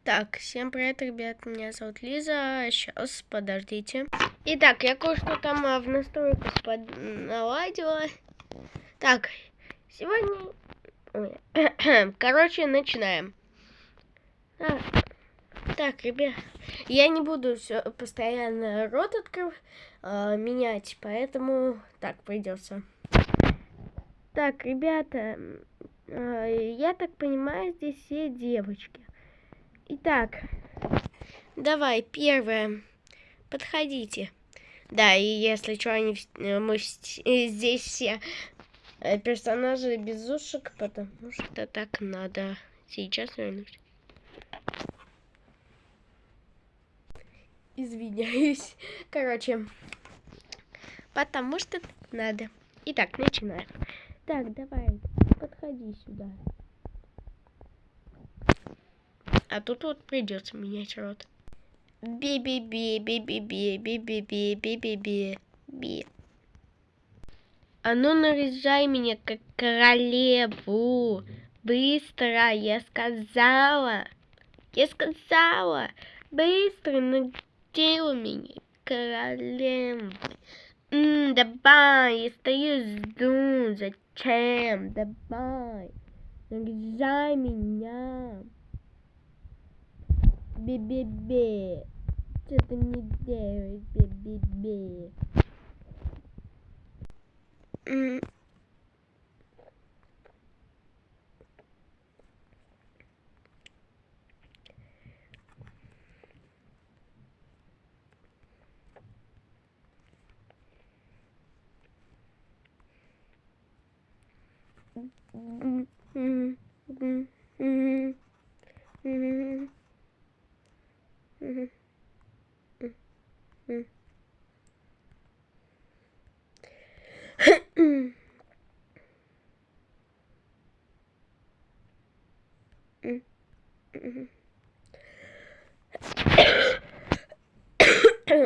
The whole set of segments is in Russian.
Так, всем привет, ребят, меня зовут Лиза, сейчас, подождите. Итак, я кое-что там в настройках наладила. Так, сегодня... Короче, начинаем. Так, ребят, я не буду все постоянно рот менять, поэтому так придется. Так, ребята, я так понимаю, здесь все девочки. Итак, давай, первое. Подходите. Да, и если что, мы здесь все персонажи без ушек, потому что так надо. Сейчас вернусь. Извиняюсь. Короче, потому что так надо. Итак, начинаем. Так, давай, подходи сюда. А тут вот придется менять рот. Би-би-би-би-би-би-би-би-би-би-би. А ну наряжай меня как королеву. Быстро, я сказала. Быстро надел меня королевой. Давай, я стою жду. Зачем? Давай. Наряжай меня. Би-би-би. Что ты мне делаешь, би-би-би?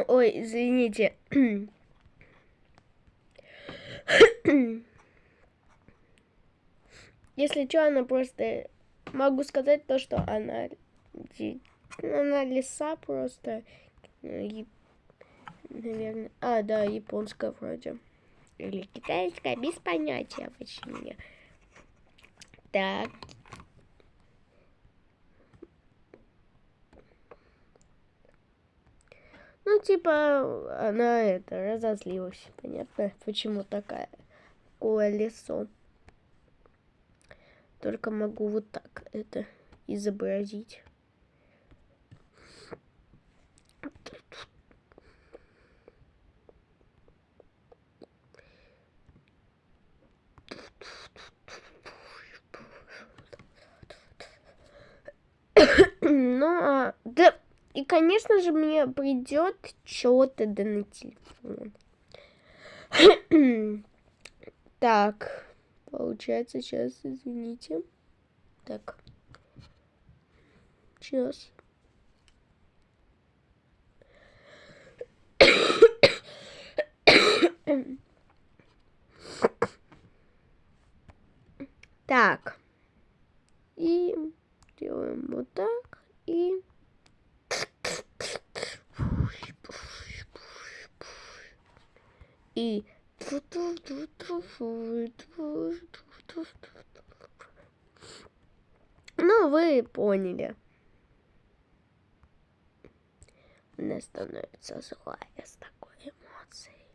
Ой, извините. Если что, она просто... Могу сказать то, что она лиса просто. Наверное... А, да, японская вроде. Или китайская, без понятия вообще. Так. Ну, типа, она разозлилась. Понятно, почему такое лицо. Только могу вот так это изобразить. Ну, да, и, конечно же, мне придет что-то да на телефон. Так, получается, сейчас, извините. Так, сейчас. Так, и делаем вот так, и... И... Ну, вы поняли. Она становится злая с такой эмоцией.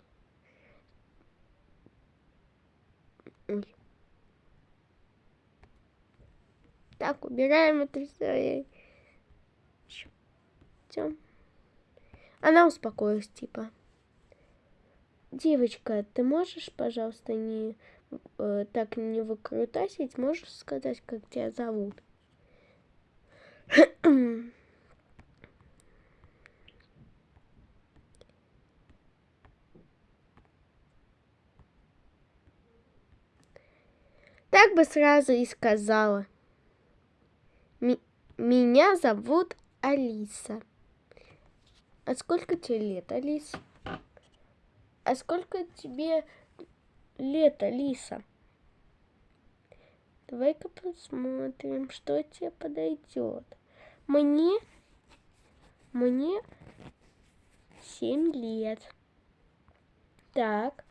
Так, убираем это все. Все. Она успокоилась, типа. Девочка, ты можешь, пожалуйста, так не выкрутасить? Можешь сказать, как тебя зовут? Так бы сразу и сказала. Меня зовут Алиса. А сколько тебе лет, Алиса? А сколько тебе лет, Алиса? Давай-ка посмотрим, что тебе подойдет. Мне 7 лет. Так.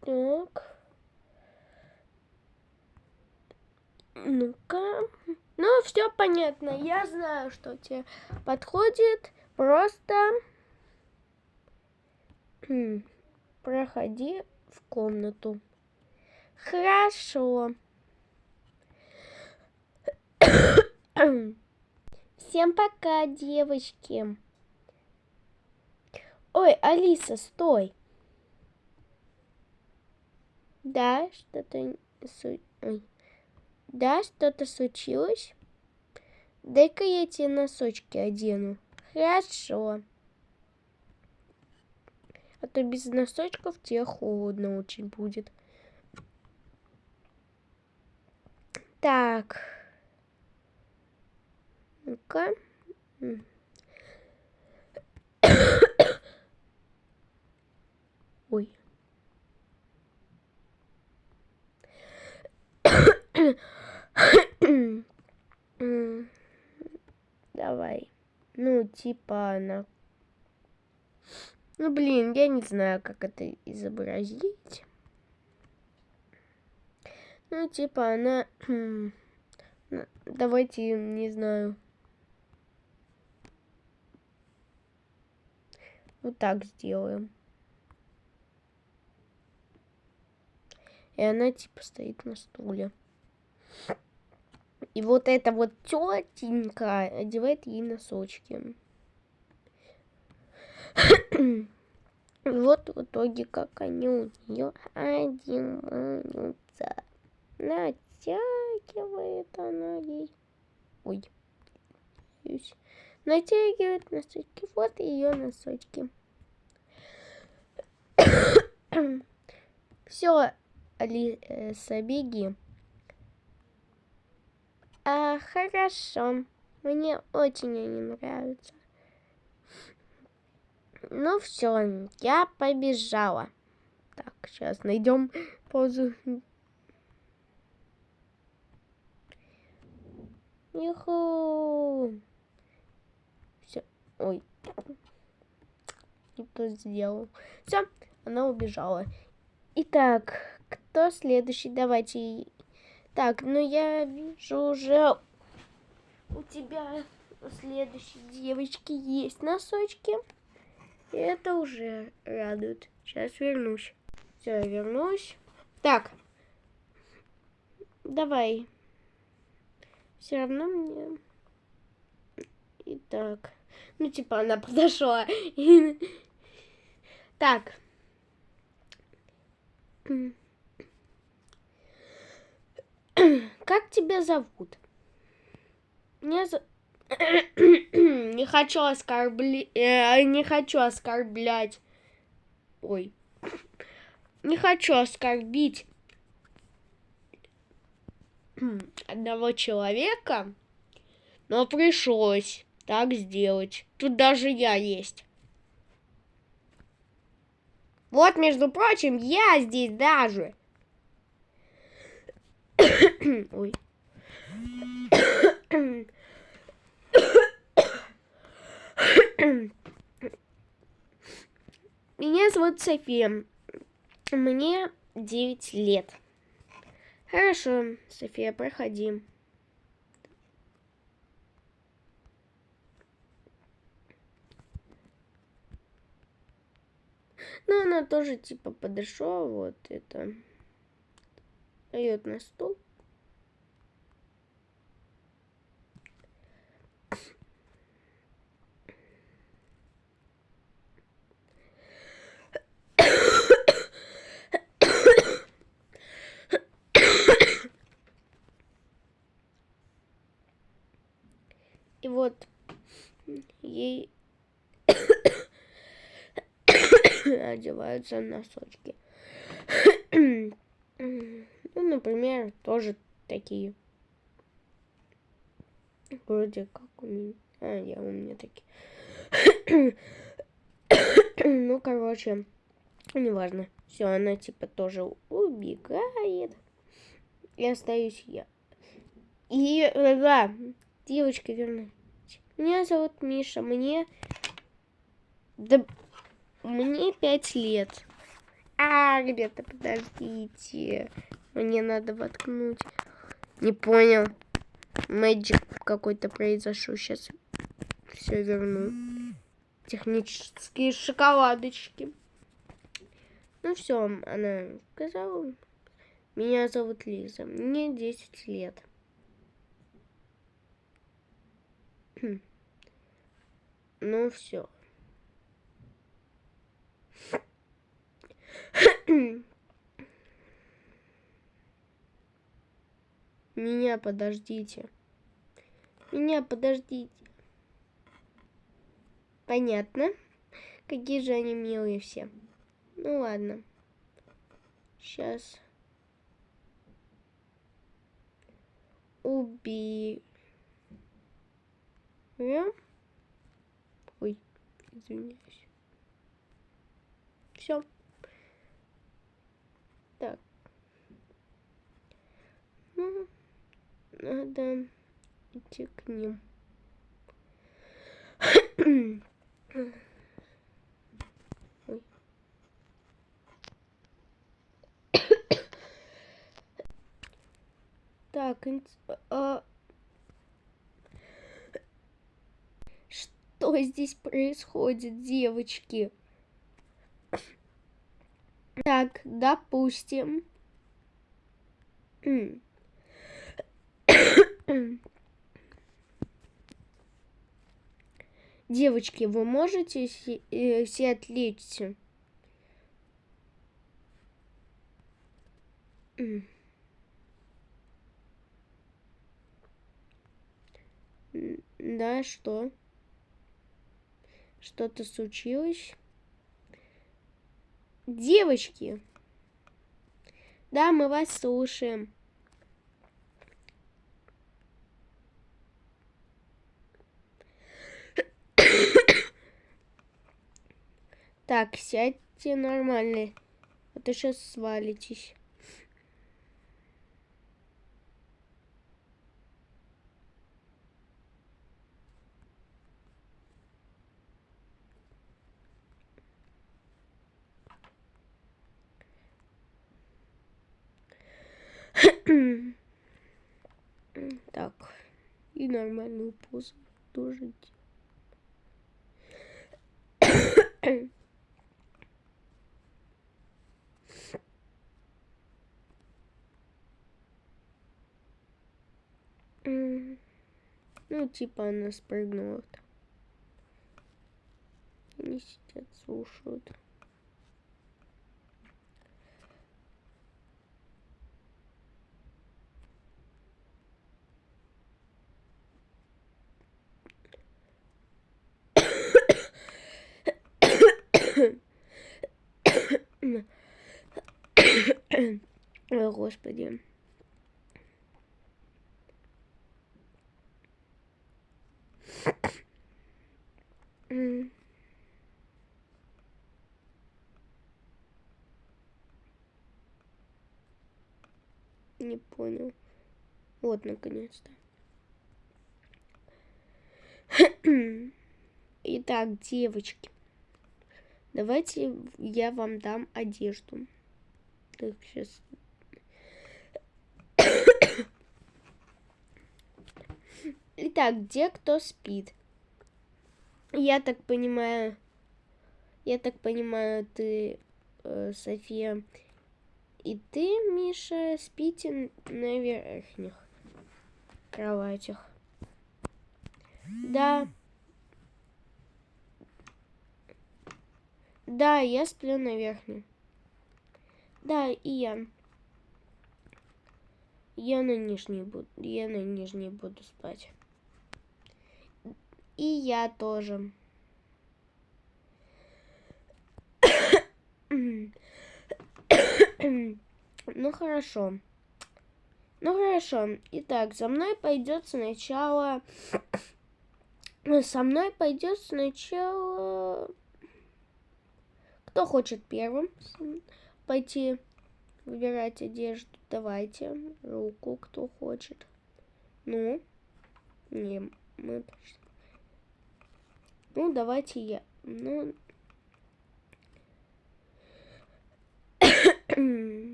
Так. Ну-ка. Ну, все понятно. Я знаю, что тебе подходит. Просто проходи в комнату. Хорошо. Всем пока, девочки. Ой, Алиса, стой. Да, что-то... Ой. Да, что-то случилось? Дай-ка я тебе носочки одену. Хорошо. А то без носочков тебе холодно очень будет. Так. Ну-ка. Ой. Давай. Ну, типа она... Ну, блин, я не знаю, как это изобразить. Ну, типа она... Давайте, не знаю. Вот так сделаем. И она типа стоит на стуле. И вот эта вот тетенька одевает ей носочки. Вот в итоге, как они у нее одеваются. Натягивает она ей. Ой. Натягивает носочки. Вот ее носочки. Все, Алиса, беги. Хорошо. Мне очень они нравятся. Ну все, я побежала. Так, сейчас найдем позу. Юху. Все. Ой. Не то сделал. Все, она убежала. Итак, кто следующий? Давайте. Так, ну я вижу уже у тебя у следующей девочки есть носочки. И это уже радует. Сейчас вернусь. Все, я вернусь. Так. Давай. Все равно мне... Итак. Ну, типа, она подошла. Так. Как тебя зовут? Меня Не хочу не хочу оскорблять. Ой. Не хочу оскорбить одного человека, но пришлось так сделать. Тут даже я есть. Вот, между прочим, я здесь даже. Ой. Меня зовут София. Мне 9 лет. Хорошо, София, проходи. Ну, она тоже типа подошла, вот это. Дает на стол. И вот ей одеваются носочки. Ну, например, тоже такие. Вроде как у меня. У меня такие. Ну, короче, неважно. Все, она типа тоже убегает. И остаюсь я. И, да, девочка, верно. Меня зовут Миша, мне 5 лет. Ребята, подождите. Мне надо воткнуть. Не понял. Мэджик какой-то произошел. Сейчас все верну. Технические шоколадочки. Ну все, она сказала. Меня зовут Лиза. Мне 10 лет. Ну все. Меня подождите. Меня подождите. Понятно. Какие же они милые все. Ну ладно. Сейчас. Уберем. Ой, извиняюсь. Все. Так. Ну, надо идти к ним. Ой. Так, что здесь происходит, девочки? Так, допустим. Девочки, вы можете все отвлечься? Да, что? Что-то случилось? Девочки! Да, мы вас слушаем. Так, сядьте нормально, а то сейчас свалитесь. Так, и нормальную позу тоже. Ну, типа она спрыгнула. Они сидят, слушают. О, Господи. Не понял. Вот, наконец-то. Итак, девочки, давайте я вам дам одежду. Так, сейчас. Итак, где кто спит? Я так понимаю, ты, София, и ты, Миша, спите на верхних кроватях. Да. Да, я сплю на верхней. Да, и я. Я на нижней буду спать. И я тоже. Ну хорошо. Итак, со мной пойдет сначала. Кто хочет первым пойти выбирать одежду? Давайте руку, кто хочет. Ну, не, мы пришли. Ну, давайте я. Ну,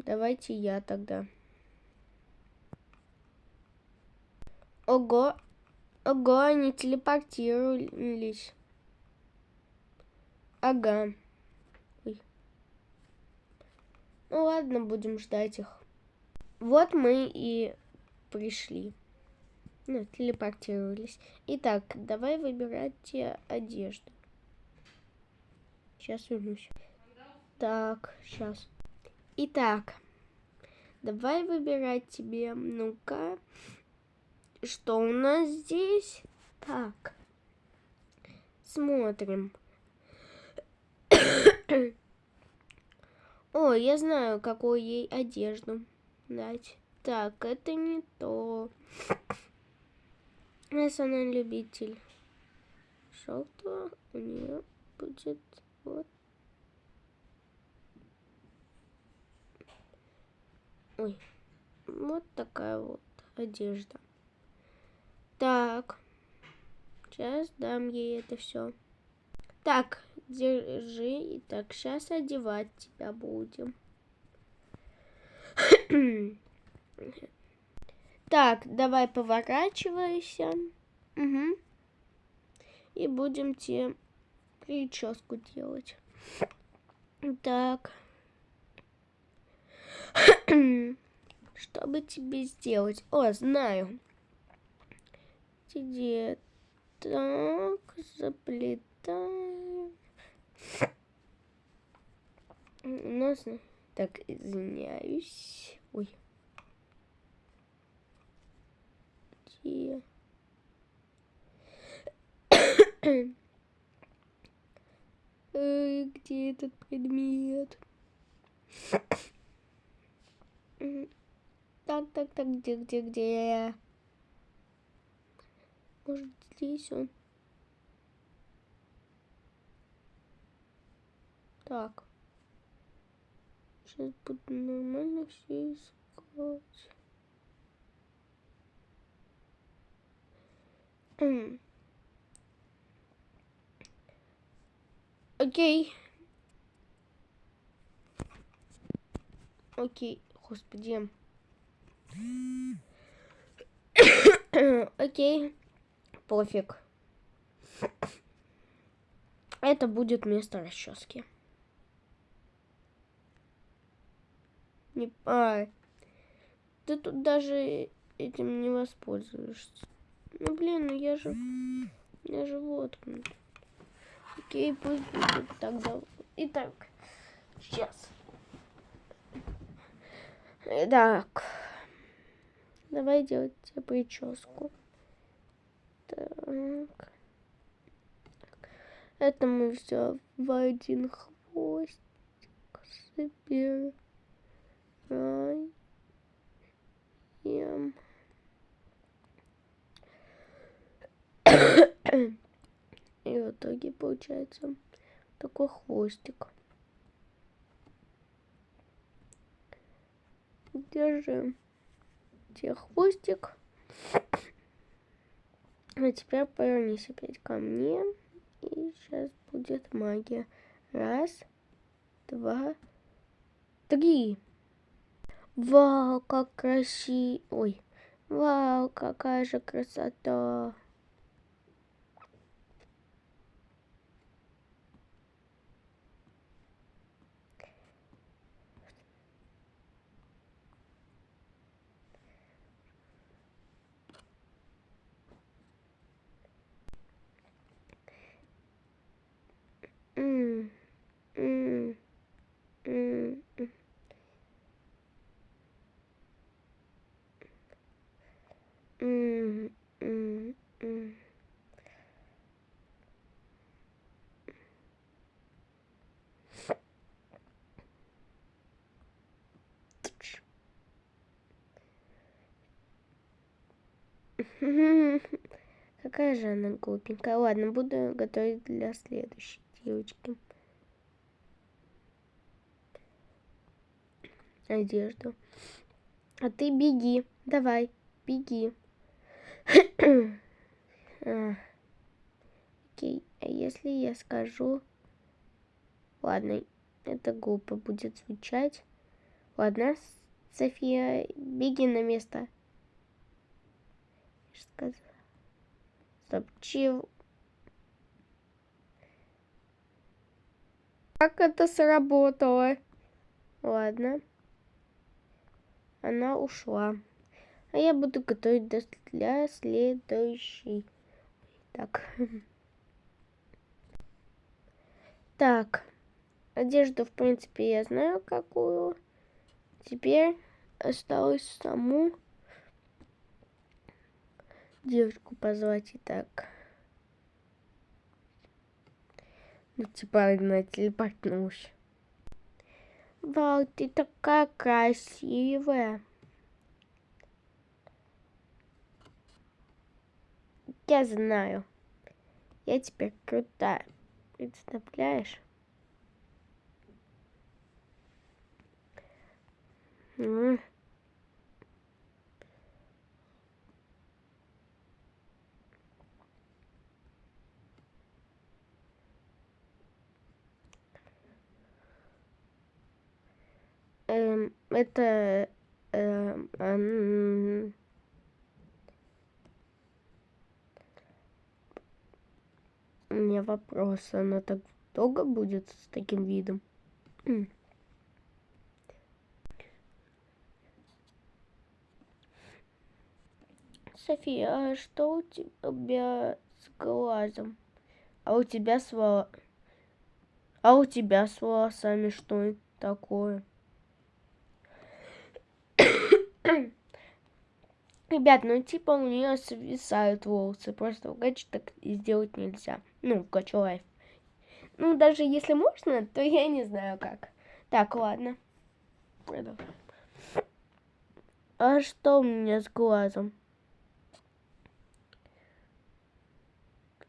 давайте я тогда. Ого, ого, они телепортировались. Ага. Ой. Ну ладно, будем ждать их. Вот мы и пришли. Ну, телепортировались. Итак, давай выбирать одежду. Сейчас вернусь. Так, сейчас. Итак, давай выбирать тебе. Ну-ка, что у нас здесь? Так, смотрим. О, я знаю, какую ей одежду дать. Так, это не то. Если она любитель желтого, у нее будет вот. Ой, вот такая вот одежда. Так, сейчас дам ей это все. Так, держи. Итак, сейчас одевать тебя будем. Так, давай поворачивайся. Угу. И будем тебе прическу делать. Так. Что бы тебе сделать? О, знаю. Где? Так, заплетаем. У нас... Так, извиняюсь. Ой. Где? Где этот предмет? Так, где? Может, здесь он? Так. Сейчас буду нормально все искать. Окей. Окей. Господи. Окей. Пофиг. Это будет вместо расчески. Не, ты тут даже этим не воспользуешься. Ну блин, ну я же вот. Окей, пусть будет тогда. Итак, сейчас. Так, давай делать тебе прическу. Так. Это мы все в один хвостик собираем. И в итоге получается такой хвостик. Держи тебе хвостик. А теперь повернись опять ко мне. И сейчас будет магия. Раз, два, три. Вау, как красиво. Ой, вау, какая же красота. М, м, м, м. М, м, м. Какая же она глупенькая. Ладно, буду готовить для следующей девочки одежду. А ты беги. Давай, беги. Окей, а если я скажу... Ладно, это глупо будет звучать. Ладно, София, беги на место. Я же сказала. Стоп, чего? Как это сработало? Ладно. Она ушла. А я буду готовить для следующей. Так. Так. Одежду, в принципе, я знаю, какую. Теперь осталось саму девочку позвать. Итак. Ну, типа, она телепортнулась. Вау, ты такая красивая. Я знаю. Я теперь крутая. Представляешь? Это... У меня вопрос. Она так долго будет с таким видом? София, а что у тебя с глазом? А у тебя с А у тебя с волосами что такое? Ребят, ну типа у нее свисают волосы. Просто в Гаче так сделать нельзя. Ну, в Гаче Лайф. Ну, даже если можно, то я не знаю как. Так, ладно. Продолжим. А что у меня с глазом?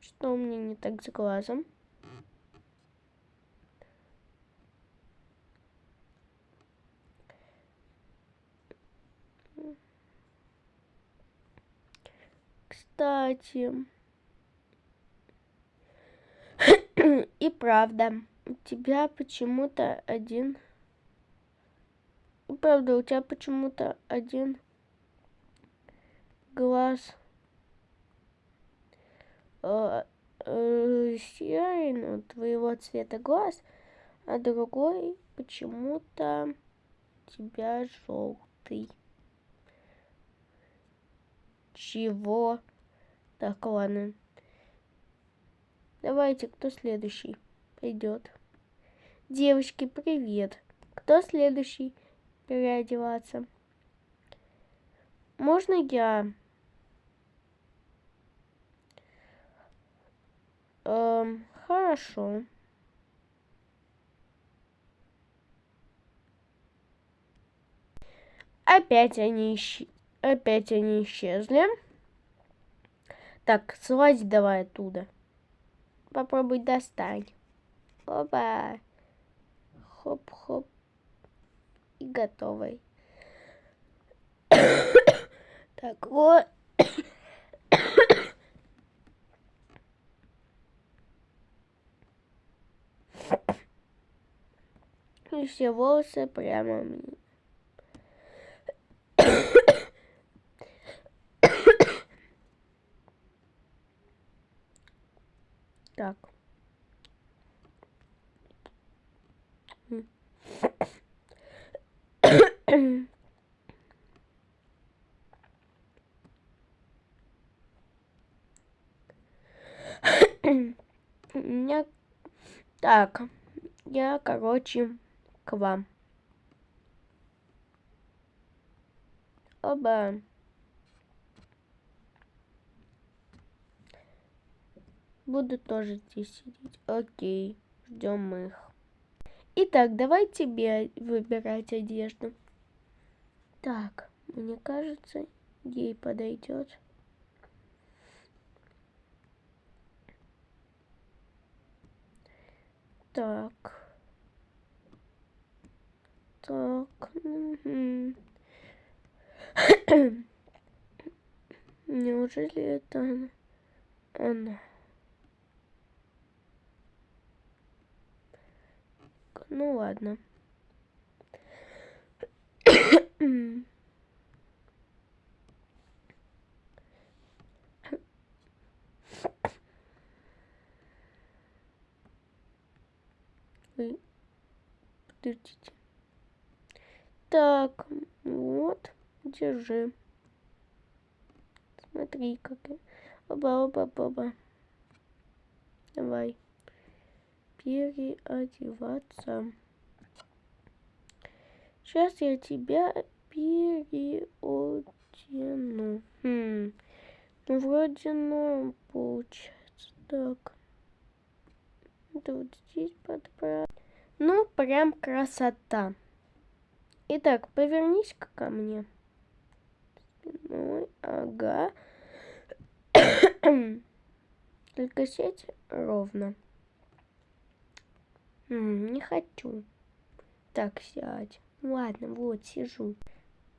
Что у меня не так с глазом? Кстати, и правда, у тебя почему-то один... И правда, у тебя почему-то один глаз серый, ну, твоего цвета глаз, а другой почему-то у тебя желтый. Чего? Так, ладно. Давайте, кто следующий пойдет? Девочки, привет. Кто следующий переодеваться? Можно я? Хорошо. Опять они исчезли. Так, слазь давай оттуда. Попробуй достань. Опа. Хоп-хоп. И готовый. Так, вот. И все волосы прямо мне. Так. У меня... Так, я, короче, к вам. Оба. Буду тоже здесь сидеть. Окей, ждем их. Итак, давай тебе выбирать одежду. Так, мне кажется, ей подойдет. Так. Так. Мне Неужели это она? Ну ладно. Ой, подождите. Так, вот, держи. Смотри, какая. Оба. Давай. Переодеваться. Сейчас я тебя переодену. Ну, вроде, ну, получается. Так. Это вот здесь подправить. Ну, прям красота. Итак, повернись-ка ко мне. Спиной, ага. Только сядь ровно. Не хочу. Так, сядь. Ладно, вот, сижу.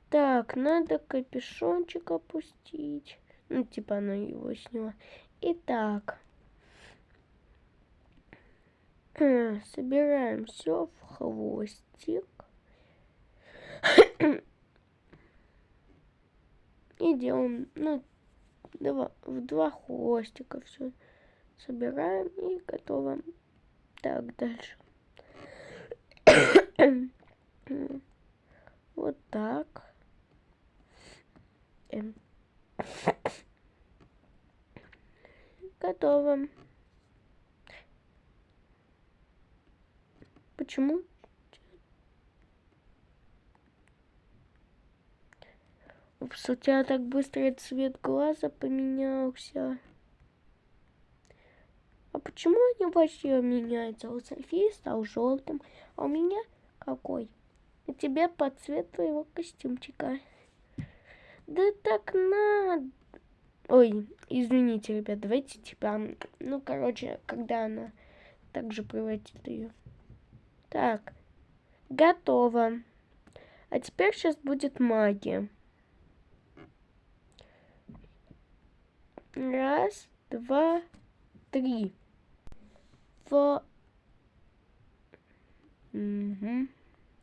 Так, надо капюшончик опустить. Ну, типа она его сняла. Итак. Собираем все в хвостик. И делаем, ну, в два хвостика все собираем и готово. Так, дальше. Вот так. Готово. Почему? Упс, у тебя так быстро цвет глаза поменялся. А почему они вообще меняются? У Софии стал желтым, а у меня какой? У тебя под цвет твоего костюмчика. Да так надо. Ой, извините, ребят, давайте типа, ну, короче, когда она также превратит ее. Так, готово. А теперь сейчас будет магия. Раз, два, три. Угу.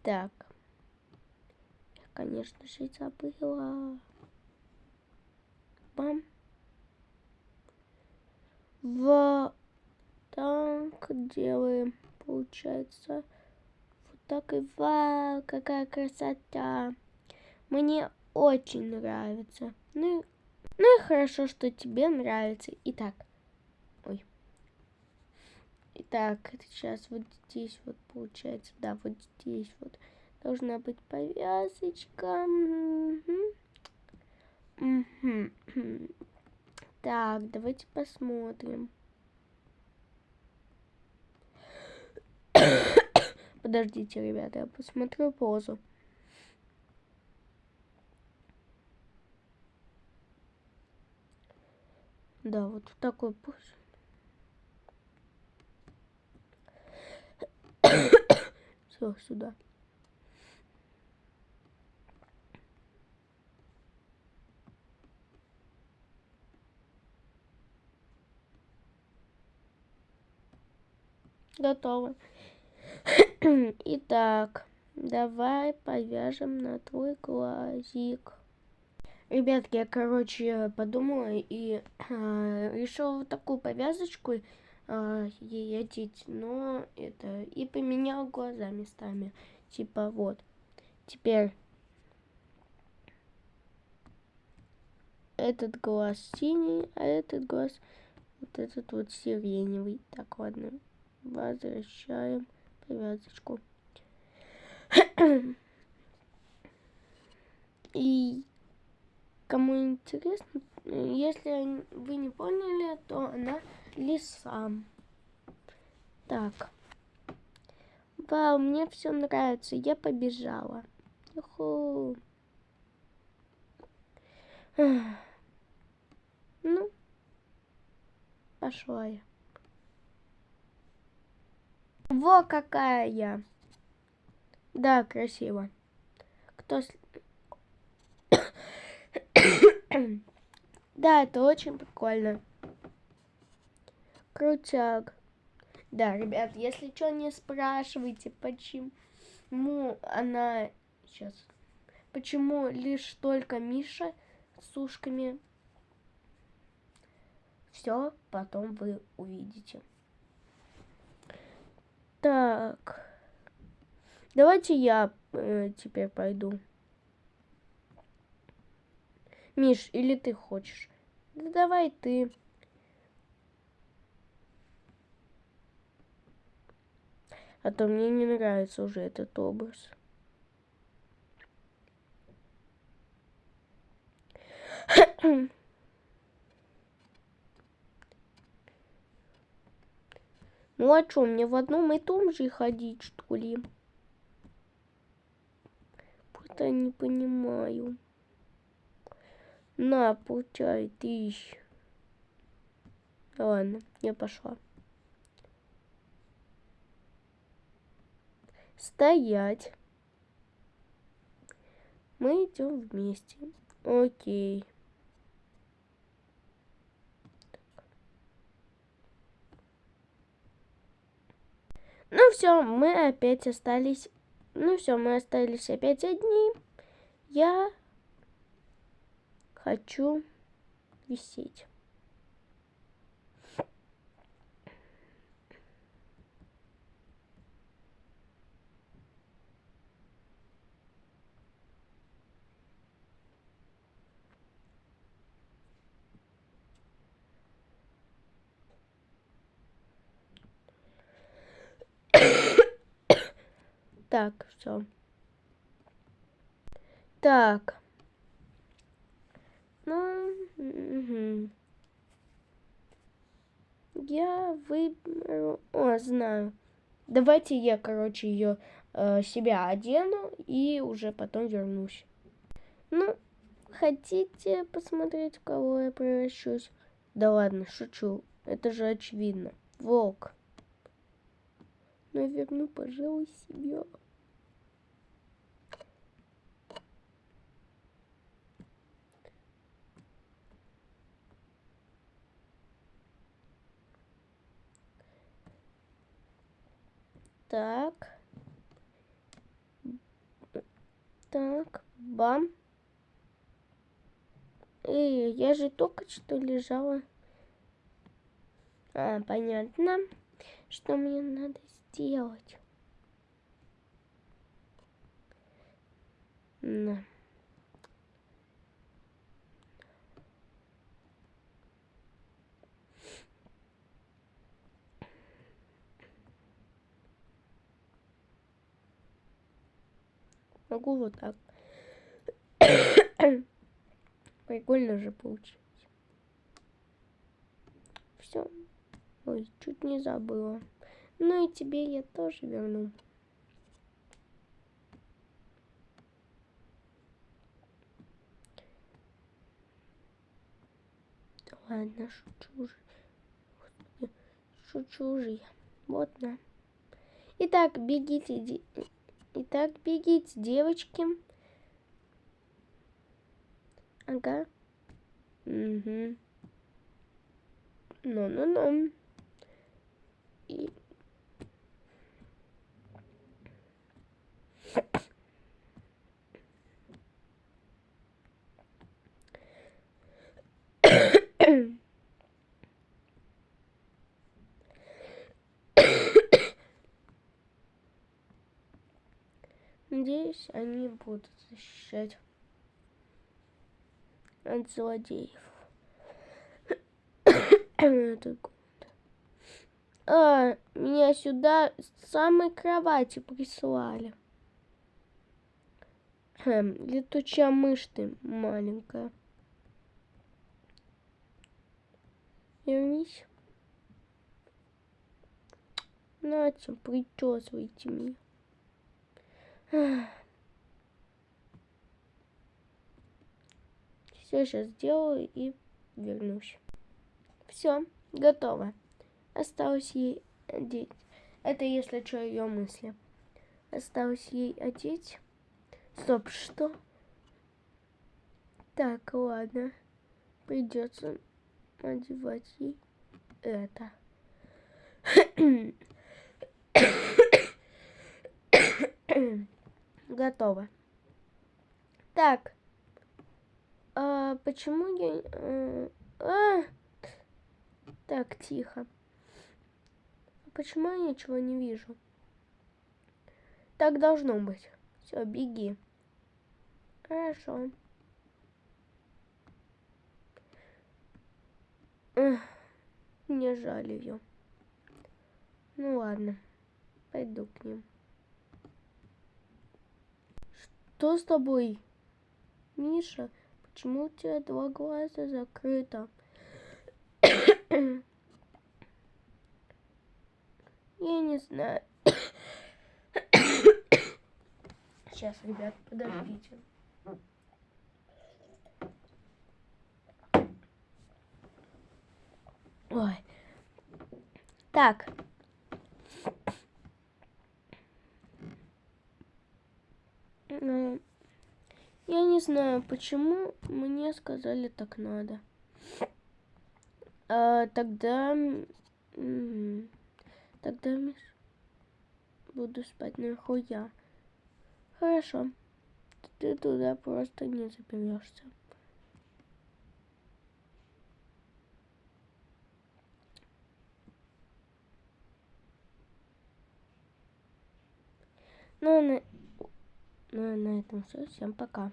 Так. Я, конечно же, забыла. Бам. Вот так делаем. Получается. Вот так и вау, какая красота. Мне очень нравится. Ну и хорошо, что тебе нравится. Итак. Ой. Итак, сейчас вот здесь вот получается. Да, вот здесь вот должна быть повязочка. Так, давайте посмотрим. Подождите, ребята, я посмотрю позу. Да, вот в такой позе. Все, сюда. Готово. Итак, давай повяжем на твой глазик. Ребятки, я, короче, подумала и решила вот такую повязочку ей одеть, но это и поменяла глаза местами. Типа вот. Теперь этот глаз синий, а этот глаз вот этот вот сиреневый. Так, ладно. Возвращаем повязочку. И кому интересно, если вы не поняли, то она лиса. Так. Вау, мне все нравится. Я побежала. Юху. Ну, пошла я. Во какая я. Да, красиво. Кто Да, это очень прикольно. Крутяк. Да, ребят, если что, не спрашивайте, почему она... Сейчас. Почему лишь только Миша с ушками. Все, потом вы увидите. Так. Давайте я теперь пойду. Миш, или ты хочешь? Да давай ты. А то мне не нравится уже этот образ. Ну а что, мне в одном и том же ходить, что ли? Просто не понимаю. На, получай, 1000. Ладно, я пошла. Стоять. Мы идем вместе. Окей. Ну все, мы опять остались. Ну все, мы остались опять одни. Я хочу висеть. Так, все. Так. Ну, я выберу... О, знаю. Давайте я, короче, ее себя одену и уже потом вернусь. Ну, хотите посмотреть, в кого я превращусь? Да ладно, шучу. Это же очевидно. Волк. Но я верну, пожалуй, себя. Так. Так, бам. Эй, я же только что лежала. А, понятно. Что мне надо сделать? На. Могу вот так. Прикольно же получилось. Все. Ой, чуть не забыла. Ну и тебе я тоже верну. Да ладно, шучу же. Господи, шучу же я. Вот на. Итак, бегите, девочки. Ага. Угу. Ну. И... Надеюсь, они будут защищать от злодеев. Меня сюда с самой кровати прислали. Летучая мышь ты маленькая. Вернись. Нате, причесывайте меня. Все сейчас сделаю и вернусь. Все, готово. Осталось ей одеть. Это если что, ее мысли. Осталось ей одеть. Стоп, что? Так, ладно. Придется одевать ей это. Готово. Так. Почему я... Так, тихо. Почему я ничего не вижу? Так должно быть. Все, беги. Хорошо. Мне жаль ее. Ну ладно. Пойду к ним. Что с тобой, Миша? Почему у тебя 2 глаза закрыто? Я не знаю. Сейчас, ребят, подождите. Ой. Так. Я не знаю, почему мне сказали так надо. Тогда... Тогда, Миш, буду спать наверху я. Хорошо. Ты туда просто не заберешься. Ну, на этом все. Всем пока.